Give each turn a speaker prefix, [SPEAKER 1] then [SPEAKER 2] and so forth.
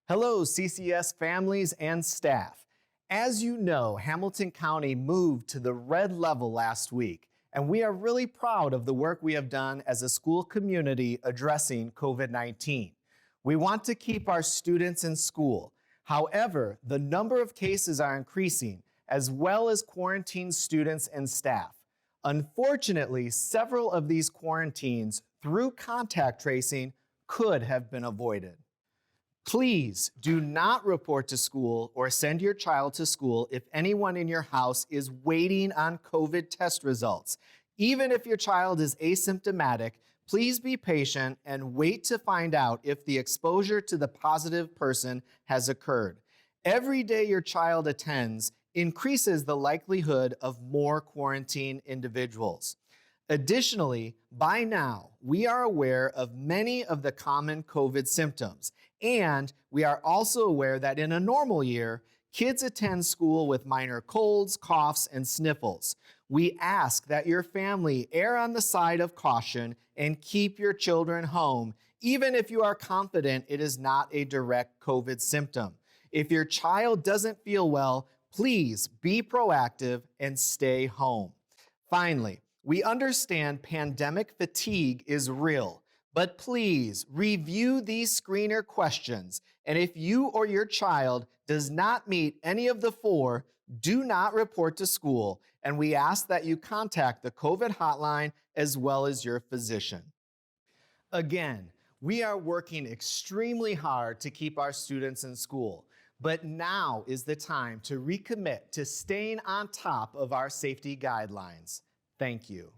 [SPEAKER 1] Hello, CCS families and staff. As you know, Hamilton County moved to the red level last week, and we are really proud of the work we have done as a school community addressing COVID-19. We want to keep our students in school. However, the number of cases are increasing, as well as quarantined students and staff. Unfortunately, several of these quarantines through contact tracing could have been avoided. Please do not report to school or send your child to school if anyone in your house is waiting on COVID test results. Even if your child is asymptomatic, please be patient and wait to find out if the exposure to the positive person has occurred. Every day your child attends increases the likelihood of more quarantine individuals. Additionally, by now, we are aware of many of the common COVID symptoms, and we are also aware that in a normal year, kids attend school with minor colds, coughs, and sniffles. We ask that your family err on the side of caution and keep your children home, even if you are confident it is not a direct COVID symptom. If your child doesn't feel well, please be proactive and stay home. Finally, we understand pandemic fatigue is real, but please review these screener questions. And if you or your child does not meet any of the four, do not report to school. And we ask that you contact the COVID hotline as well as your physician. Again, we are working extremely hard to keep our students in school, but now is the time to recommit to staying on top of our safety guidelines. Thank you.